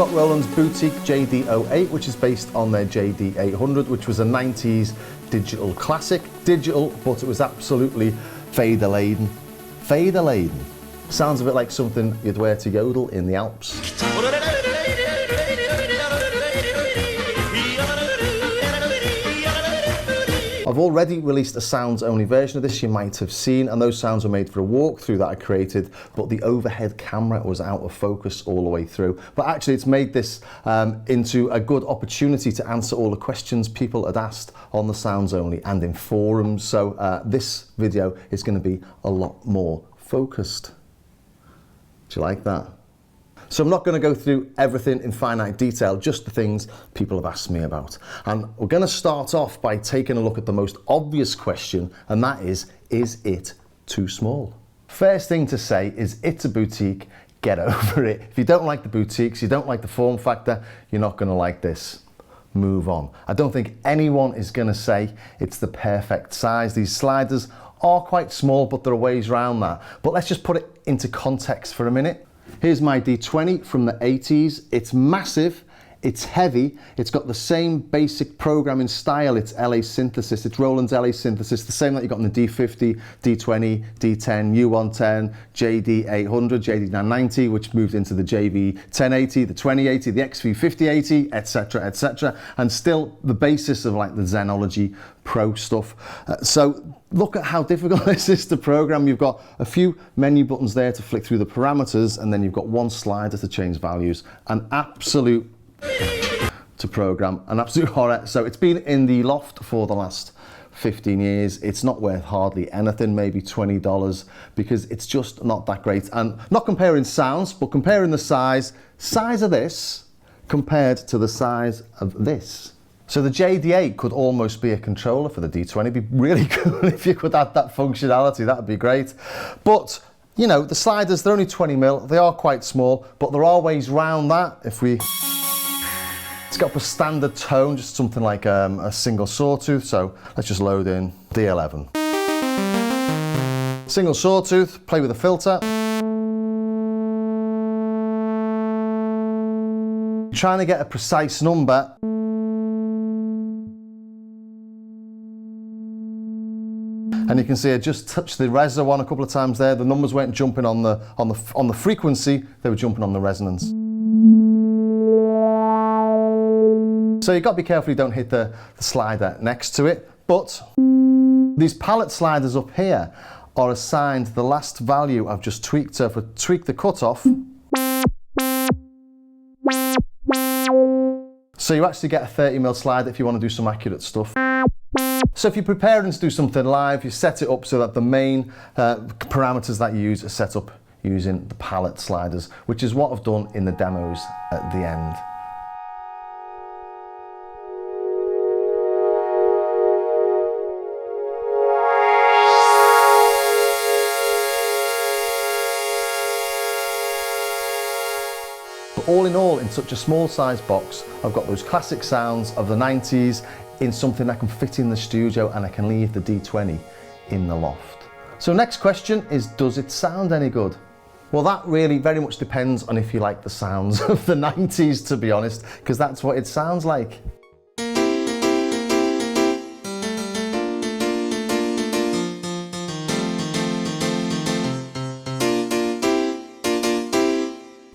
got Roland's Boutique JD08, which is based on their JD800, which was a 90s digital classic. Digital, but it was absolutely fader laden. Fader laden. Sounds a bit like something you'd wear to yodel in the Alps. I've already released a sounds-only version of this you might have seen, and those sounds were made for a walkthrough that I created, but the overhead camera was out of focus all the way through. But actually it's made this into a good opportunity to answer all the questions people had asked on the sounds-only and in forums, so this video is going to be a lot more focused. Do you like that? So I'm not going to go through everything in finite detail, just the things people have asked me about. And we're going to start off by taking a look at the most obvious question, and that is it too small? First thing to say is it's a boutique, get over it. If you don't like the boutiques, you don't like the form factor, you're not going to like this. Move on. I don't think anyone is going to say it's the perfect size. These sliders are quite small, but there are ways around that. But let's just put it into context for a minute. Here's my D20 from the 80s. It's massive, it's heavy, it's got the same basic programming style. It's LA Synthesis, it's Roland's LA Synthesis, the same that you got in the D50, D20, D10, U110, JD800, JD990, which moved into the JV1080, the 2080, the XV5080, etc., etc. And still the basis of like the Zenology Pro stuff. So look at how difficult this is to program. You've got a few menu buttons there to flick through the parameters, and then you've got one slider to change values. An absolute to program, an absolute horror. So it's been in the loft for the last 15 years. It's not worth hardly anything, maybe $20, because it's just not that great. And not comparing sounds, but comparing the size of this compared to the size of this. So the JD8 could almost be a controller for the D20. It'd be really cool if you could add that functionality, that'd be great. But you know, the sliders, they're only 20mm, they are quite small, but there are ways round that. If we, it's got a standard tone, just something like a single sawtooth. So let's just load in D11. Single sawtooth, play with the filter. Trying to get a precise number. And you can see I just touched the reso one a couple of times there. The numbers weren't jumping on the frequency, they were jumping on the resonance. So you've got to be careful you don't hit the slider next to it. But these palette sliders up here are assigned the last value I've just tweaked. So if I tweak the cutoff, so you actually get a 30mm slider if you want to do some accurate stuff. So if you're preparing to do something live, you set it up so that the main parameters that you use are set up using the palette sliders, which is what I've done in the demos at the end. But all in all, in such a small size box, I've got those classic sounds of the 90s in something that can fit in the studio, and I can leave the D20 in the loft. So next question is, does it sound any good? Well, that really very much depends on if you like the sounds of the 90s, to be honest, because that's what it sounds like.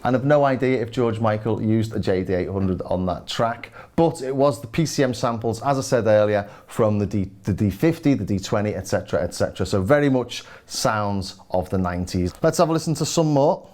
And I've no idea if George Michael used a JD800 on that track, but it was the PCM samples, as I said earlier, from the D50, the D20, etc., etc. So very much sounds of the 90s. Let's have a listen to some more.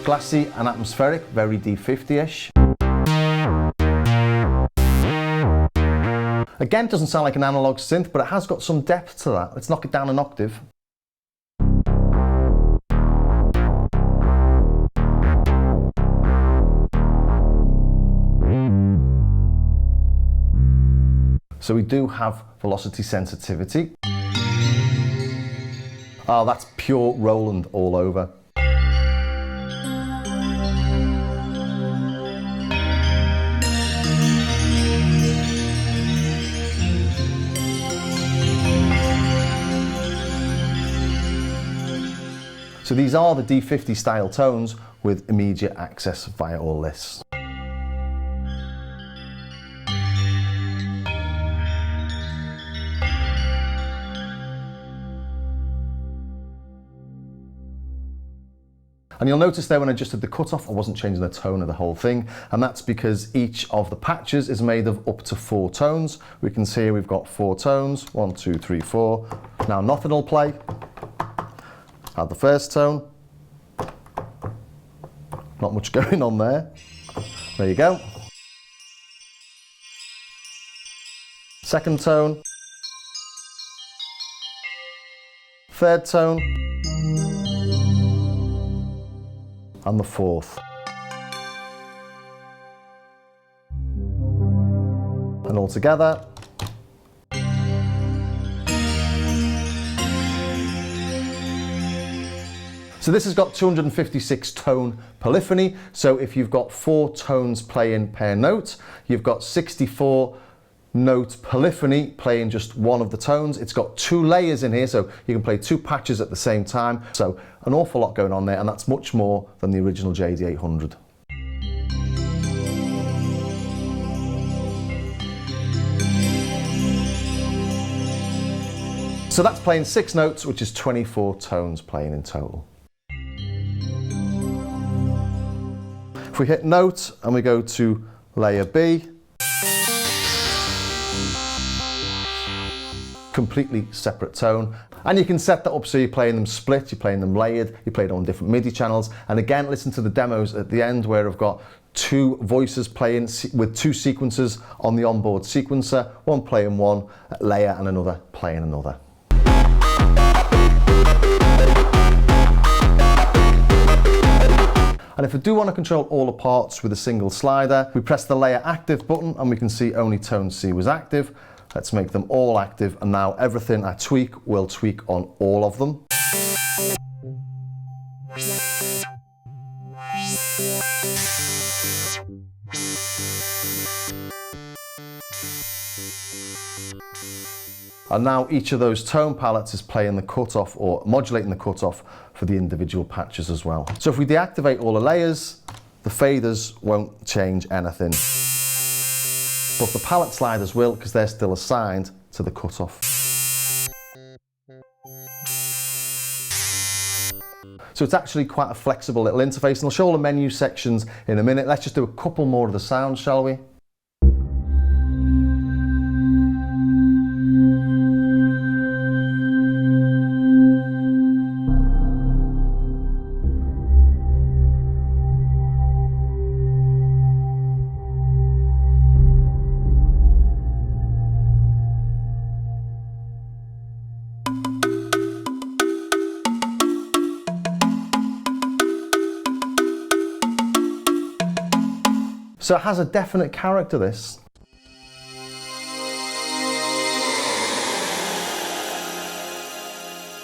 Glassy and atmospheric, very D50-ish. Again, doesn't sound like an analog synth, but it has got some depth to that. Let's knock it down an octave. So we do have velocity sensitivity. Oh, that's pure Roland all over. So these are the D50 style tones with immediate access via all lists. And you'll notice there when I adjusted the cutoff, I wasn't changing the tone of the whole thing. And that's because each of the patches is made of up to 4 tones. We can see here we've got 4 tones, 1, 2, 3, 4. Now nothing will play. Add the first tone. Not much going on there. There you go. Second tone. Third tone. And the fourth. And all together. So this has got 256 tone polyphony. So if you've got 4 tones playing per note, you've got 64 note polyphony playing just one of the tones. It's got 2 layers in here, so you can play 2 patches at the same time. So an awful lot going on there, and that's much more than the original JD800. So that's playing 6 notes, which is 24 tones playing in total. If we hit note and we go to layer B, completely separate tone. And you can set that up so you're playing them split, you're playing them layered, you play it on different MIDI channels. And again, listen to the demos at the end where I've got 2 voices playing with 2 sequences on the onboard sequencer, one playing one layer and another playing another. And if I do want to control all the parts with a single slider, we press the layer active button and we can see only tone C was active. Let's make them all active, and now everything I tweak will tweak on all of them. And now each of those tone palettes is playing the cutoff or modulating the cutoff for the individual patches as well. So if we deactivate all the layers, the faders won't change anything. But the palette sliders will, because they're still assigned to the cutoff. So it's actually quite a flexible little interface, and I'll show all the menu sections in a minute. Let's just do a couple more of the sounds, shall we? So it has a definite character, this.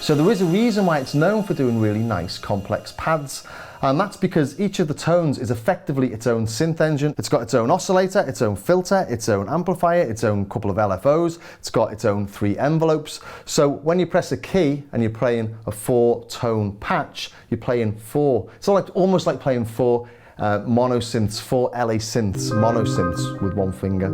So there is a reason why it's known for doing really nice complex pads, and that's because each of the tones is effectively its own synth engine. It's got its own oscillator, its own filter, its own amplifier, its own couple of LFOs, it's got its own 3 envelopes. So when you press a key and you're playing a 4-tone patch, you're playing 4. It's almost like playing 4 monosynths, 4 LA synths, monosynths with one finger.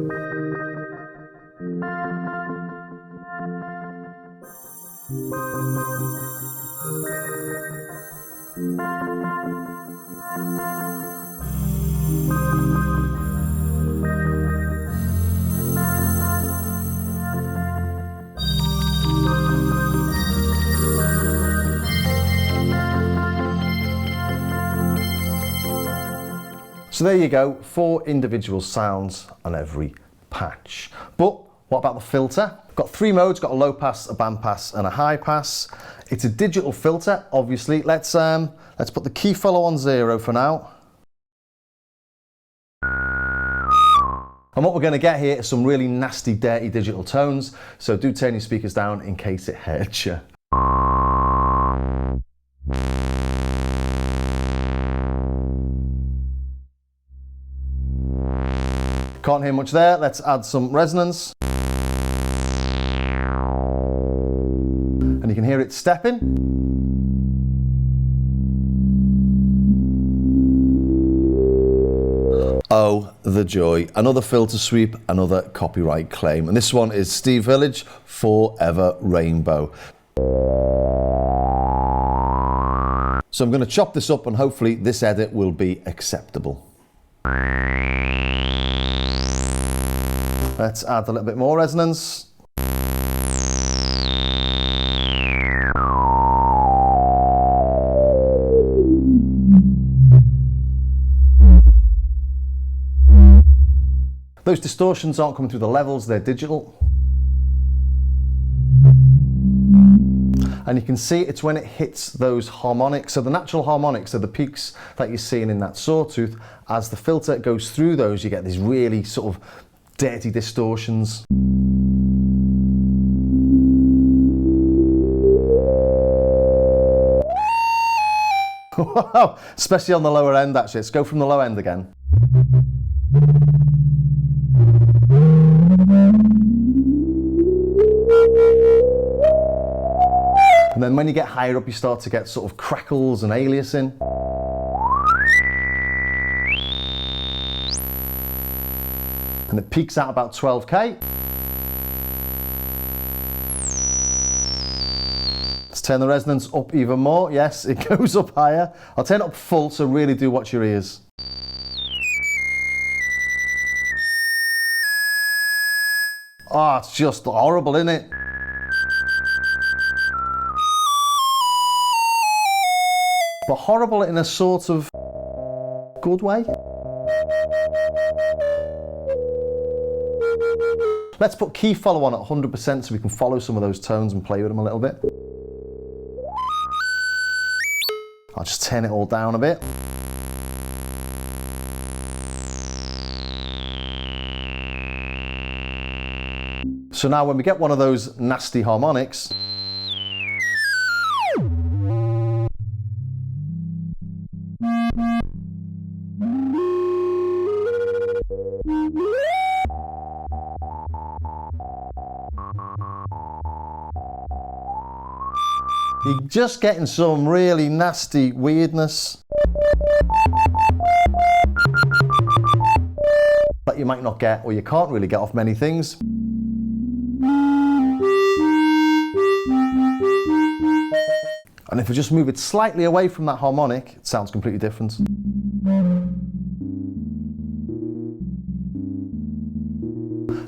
So there you go, 4 individual sounds on every patch. But what about the filter? Got 3 modes, got a low pass, a band pass and a high pass. It's a digital filter, obviously. Let's put the key follow on 0 for now. And what we're going to get here is some really nasty, dirty digital tones. So do turn your speakers down in case it hurts you. Can't hear much there. Let's add some resonance. And you can hear it stepping. Oh, the joy. Another filter sweep, another copyright claim. And this one is Steve Village, Forever Rainbow. So I'm going to chop this up and hopefully this edit will be acceptable. Let's add a little bit more resonance. Those distortions aren't coming through the levels, they're digital. And you can see it's when it hits those harmonics. So the natural harmonics are the peaks that you're seeing in that sawtooth. As the filter goes through those, you get these really sort of dirty distortions. Wow, especially on the lower end actually. Let's go from the low end again. And then when you get higher up, you start to get sort of crackles and aliasing. And it peaks out about 12K. Let's turn the resonance up even more. Yes, it goes up higher. I'll turn it up full, so really do watch your ears. Oh, it's just horrible, isn't it? But horrible in a sort of good way. Let's put key follow on at 100% so we can follow some of those tones and play with them a little bit. I'll just turn it all down a bit. So now when we get one of those nasty harmonics, you're just getting some really nasty weirdness that you might not get, or you can't really get off many things. And if we just move it slightly away from that harmonic, it sounds completely different.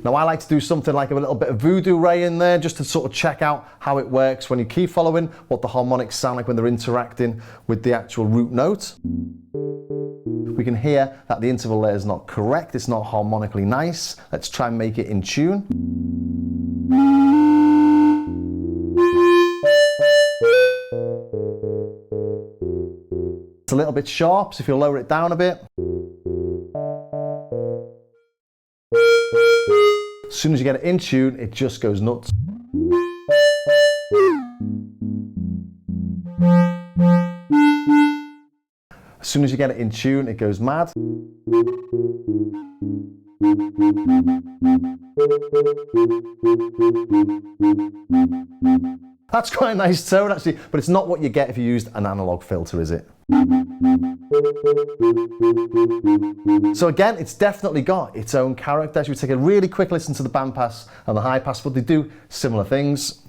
Now I like to do something like a little bit of Voodoo Ray in there just to sort of check out how it works when you key following, what the harmonics sound like when they're interacting with the actual root note. We can hear that the interval there is not correct, it's not harmonically nice. Let's try and make it in tune. It's a little bit sharp, so if you lower it down a bit. As soon as you get it in tune, it just goes nuts. As soon as you get it in tune, it goes mad. That's quite a nice tone actually, but it's not what you get if you used an analog filter, is it? So again, it's definitely got its own character. Should we take a really quick listen to the bandpass and the high pass, but they do similar things.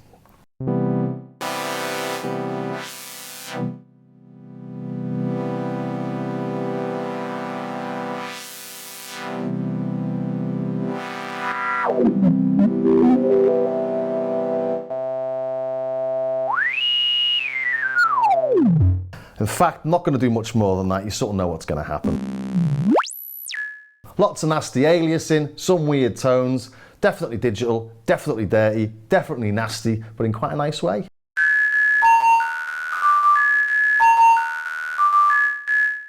In fact, I'm not going to do much more than that. You sort of know what's going to happen. Lots of nasty aliasing, some weird tones, definitely digital, definitely dirty, definitely nasty, but in quite a nice way.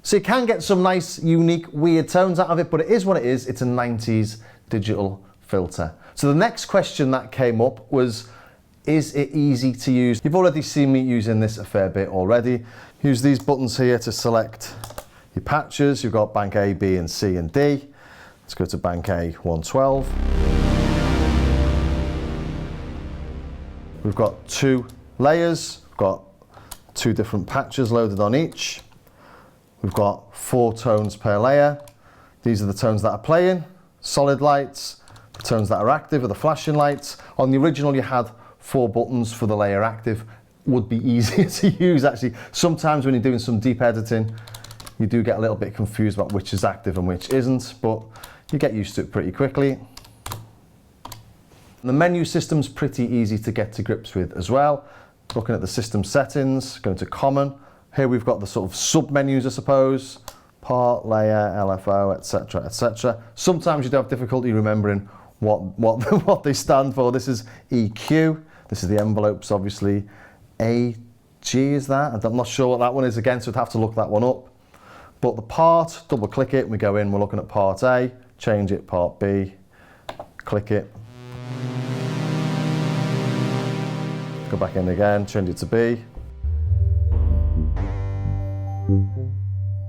So you can get some nice, unique, weird tones out of it, but it is what it is. It's a 90s digital filter. So the next question that came up was, is it easy to use? You've already seen me using this a fair bit already. Use these buttons here to select your patches. You've got bank A, B, and C, and D. Let's go to bank A, 112. We've got 2 layers. We've got 2 different patches loaded on each. We've got 4 tones per layer. These are the tones that are playing, solid lights. The tones that are active are the flashing lights. On the original, you had 4 buttons for the layer active. Would be easier to use actually. Sometimes when you're doing some deep editing, you do get a little bit confused about which is active and which isn't, but you get used to it pretty quickly. The menu system's pretty easy to get to grips with as well. Looking at the system settings, going to common. Here we've got the sort of sub-menus, I suppose. Part, layer, LFO, etc, etc. Sometimes you do have difficulty remembering what they stand for. This is EQ. This is the envelopes, obviously. AG is that? I'm not sure what that one is again, so I'd have to look that one up. But the part, double click it, we go in, we're looking at part A, change it, part B, click it. Go back in again, change it to B.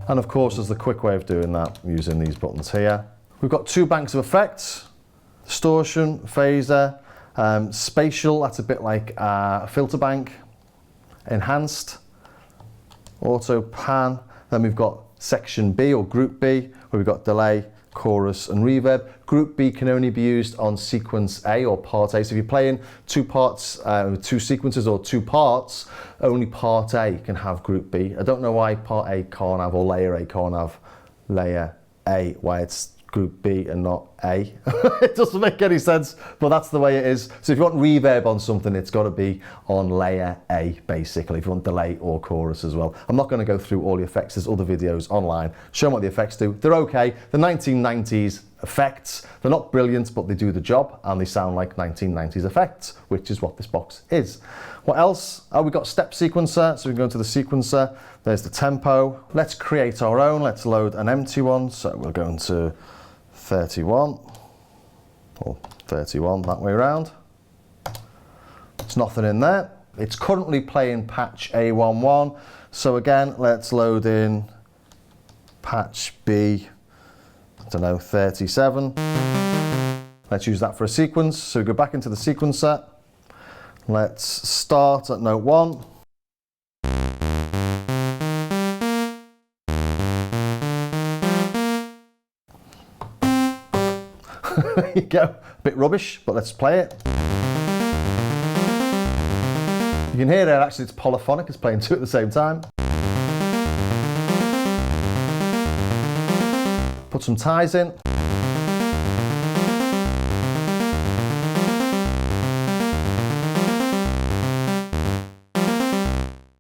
And of course, there's the quick way of doing that using these buttons here. We've got 2 banks of effects, distortion, phaser, spatial, that's a bit like a filter bank, enhanced, auto pan. Then we've got section B or group B, where we've got delay, chorus and reverb. Group B can only be used on sequence A or part A. So if you're playing 2 parts, 2 sequences or 2 parts, only part A can have group B. I don't know why part A can't have, or layer A can't have layer A, why it's group B and not A. It doesn't make any sense, but that's the way it is. So if you want reverb on something, it's got to be on layer A, basically, if you want delay or chorus as well. I'm not going to go through all the effects. There's other videos online showing what the effects do. They're okay. The 1990s effects, they're not brilliant, but they do the job, and they sound like 1990s effects, which is what this box is. What else? Oh, we've got step sequencer, so we can go into the sequencer. There's the tempo. Let's create our own. Let's load an empty one. So we'll go into 31, or 31 that way around. There's nothing in there. It's currently playing patch A11. So again, let's load in patch B, I don't know, 37. Let's use that for a sequence. So we go back into the sequencer. Let's start at note 1. There you go. A bit rubbish, but let's play it. You can hear there, actually, it's polyphonic. It's playing 2 at the same time. Put some ties in.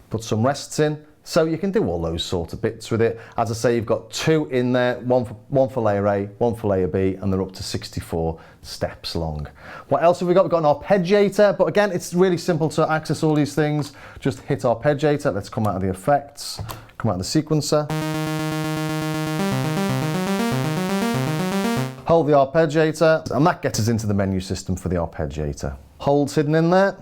Put some rests in. So you can do all those sort of bits with it. As I say, you've got 2 in there, one for layer A, one for layer B, and they're up to 64 steps long. What else have we got? We've got an arpeggiator, but again, it's really simple to access all these things. Just hit arpeggiator. Let's come out of the effects, come out of the sequencer. Hold the arpeggiator, and that gets us into the menu system for the arpeggiator. Hold's hidden in there.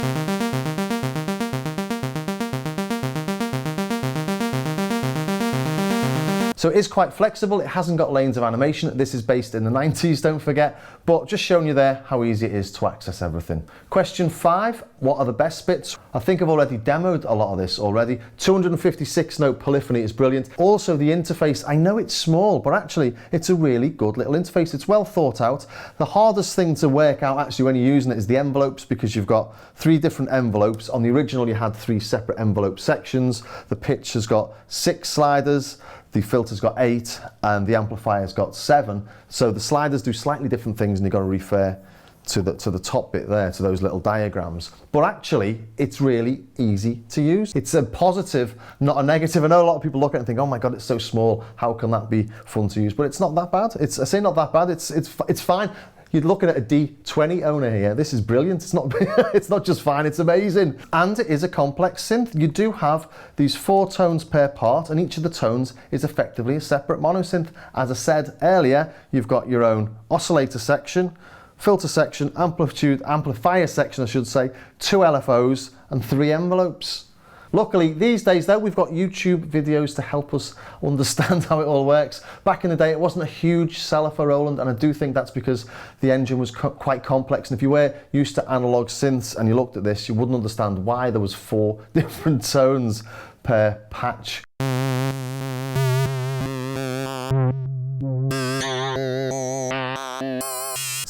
So it is quite flexible. It hasn't got lanes of animation. This is based in the 90s, don't forget, but just showing you there how easy it is to access everything. Question 5, what are the best bits? I think I've already demoed a lot of this already. 256 note polyphony is brilliant. Also the interface, I know it's small, but actually it's a really good little interface. It's well thought out. The hardest thing to work out actually when you're using it is the envelopes, because you've got 3 different envelopes. On the original you had 3 separate envelope sections. The pitch has got 6 sliders. The filter's got 8 and the amplifier's got 7. So the sliders do slightly different things, and you've got to refer to the top bit there, to those little diagrams. But actually, it's really easy to use. It's a positive, not a negative. I know a lot of people look at it and think, oh my God, it's so small. How can that be fun to use? But it's not that bad. I say not that bad. It's fine. You're looking at a D20 owner here. This is brilliant. It's not, it's not just fine, it's amazing. And it is a complex synth. You do have these 4 tones per part, and each of the tones is effectively a separate monosynth. As I said earlier, you've got your own oscillator section, filter section, amplifier section, I should say, 2 LFOs and 3 envelopes. Luckily, these days though, we've got YouTube videos to help us understand how it all works. Back in the day, it wasn't a huge seller for Roland, and I do think that's because the engine was quite complex. And if you were used to analog synths and you looked at this, you wouldn't understand why there was 4 different tones per patch.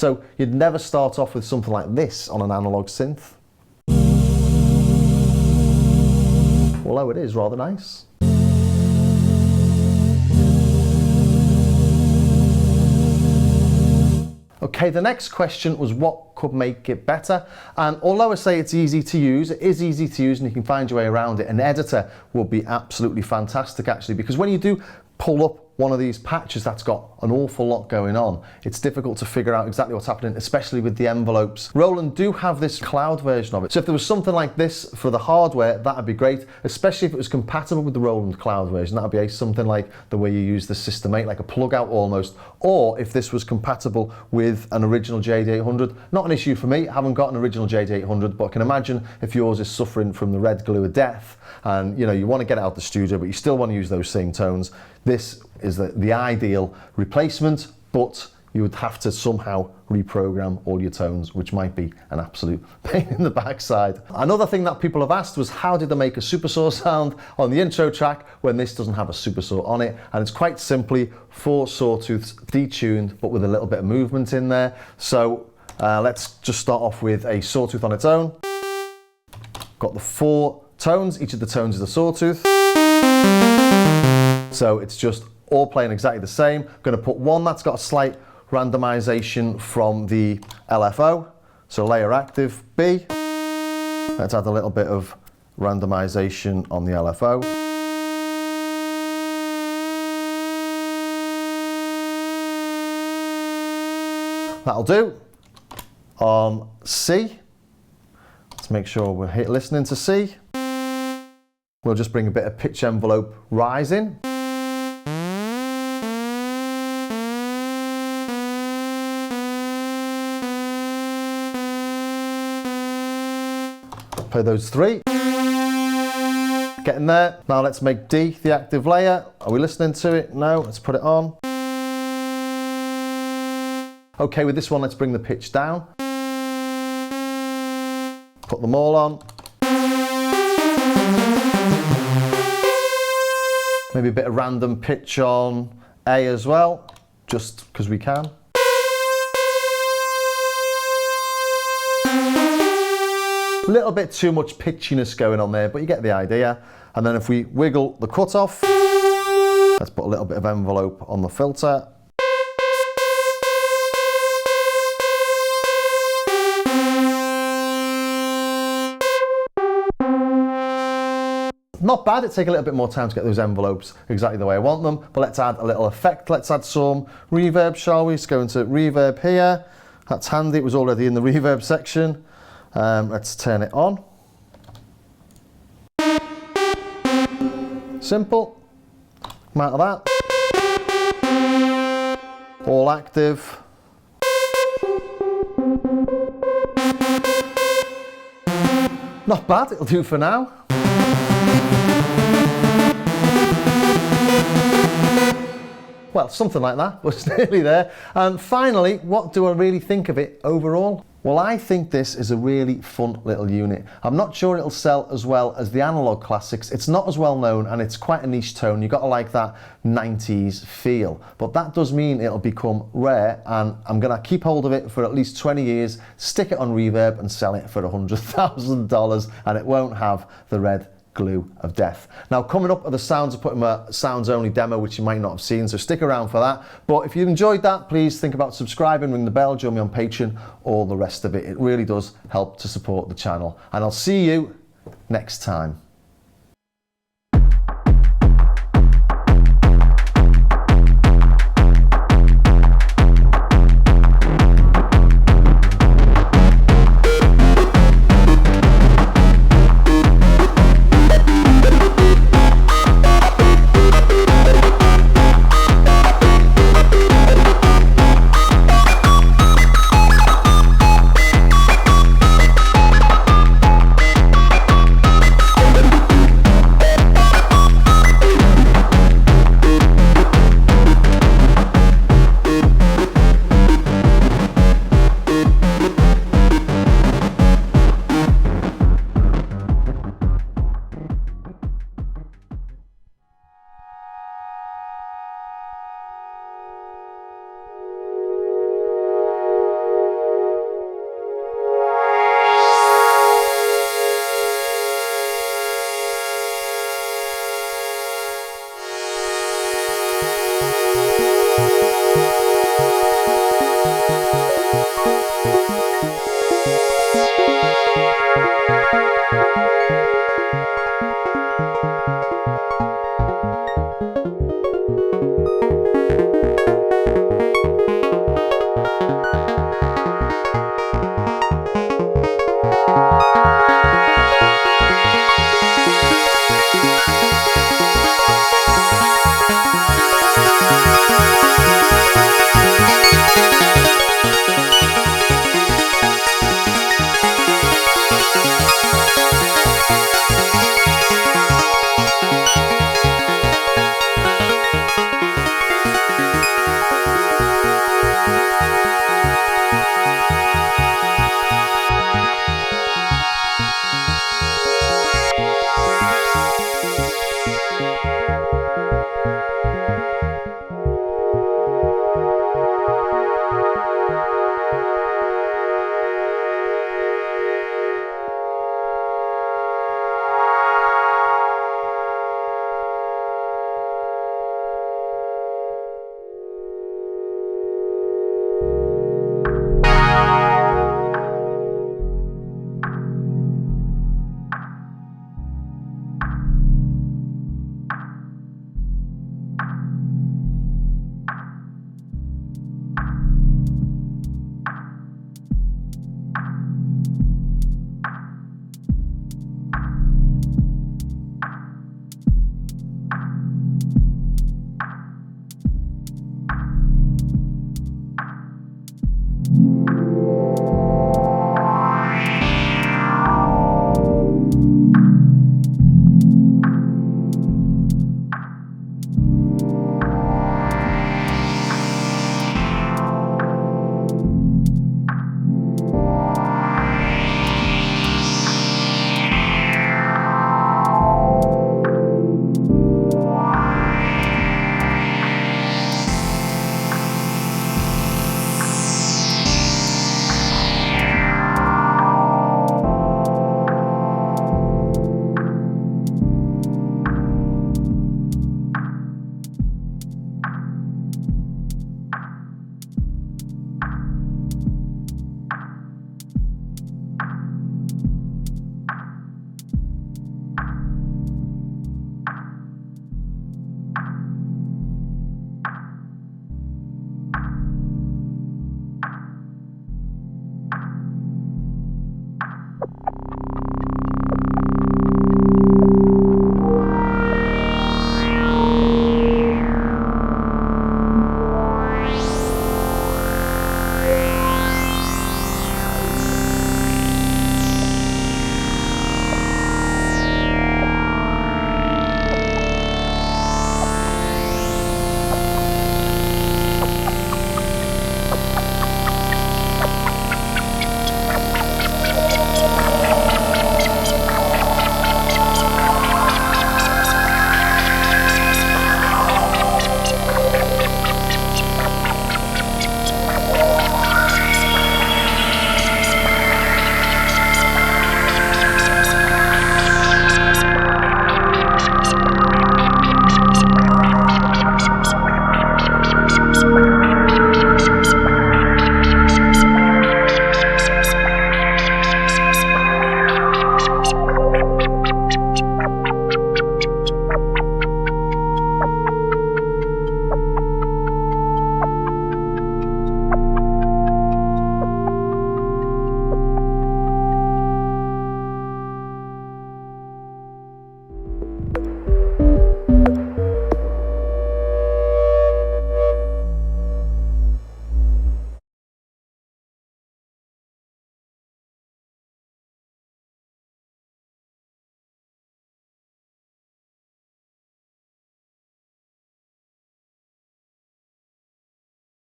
So you'd never start off with something like this on an analog synth. Although it is rather nice. Okay, the next question was what could make it better? And although I say it's easy to use, it is easy to use and you can find your way around it. An editor will be absolutely fantastic actually, because when you do pull up one of these patches that's got an awful lot going on, it's difficult to figure out exactly what's happening, especially with the envelopes. Roland do have this cloud version of it. So if there was something like this for the hardware, that'd be great, especially if it was compatible with the Roland cloud version. That'd be something like the way you use the System 8, like a plug out almost, or if this was compatible with an original JD800. Not an issue for me, I haven't got an original JD800, but I can imagine if yours is suffering from the red glue of death and you want to get it out the studio, but you still want to use those same tones, this is the ideal replacement, but you would have to somehow reprogram all your tones, which might be an absolute pain in the backside. Another thing that people have asked was how did they make a supersaw sound on the intro track when this doesn't have a supersaw on it? And it's quite simply 4 sawtooths detuned, but with a little bit of movement in there. So let's just start off with a sawtooth on its own. Got the 4 tones, each of the tones is a sawtooth. So it's just all playing exactly the same. I'm going to put one that's got a slight randomization from the LFO. So layer active B. Let's add a little bit of randomization on the LFO. That'll do. On C, let's make sure we're listening to C. We'll just bring a bit of pitch envelope rise in. Play those 3. Getting there. Now let's make D the active layer. Are we listening to it? No, let's put it on. Okay, with this one, let's bring the pitch down. Put them all on. Maybe a bit of random pitch on A as well, just because we can. A little bit too much pitchiness going on there, but you get the idea. And then if we wiggle the cutoff, let's put a little bit of envelope on the filter. Not bad, it'd take a little bit more time to get those envelopes exactly the way I want them, but let's add a little effect. Let's add some reverb, shall we? Let's go into reverb here. That's handy, it was already in the reverb section. Let's turn it on. Simple. Come out of that. All active. Not bad, it'll do for now. Well, something like that, but it's nearly there. And finally, what do I really think of it overall? Well, I think this is a really fun little unit. I'm not sure it'll sell as well as the Analog Classics. It's not as well known and it's quite a niche tone. You've got to like that 90s feel. But that does mean it'll become rare, and I'm going to keep hold of it for at least 20 years, stick it on Reverb and sell it for $100,000, and it won't have the red glue of death. Now coming up are the sounds. I'm putting a sounds only demo which you might not have seen, so stick around for that. But if you enjoyed that, please think about subscribing, ring the bell, join me on Patreon, all the rest of it. It really does help to support the channel, and I'll see you next time.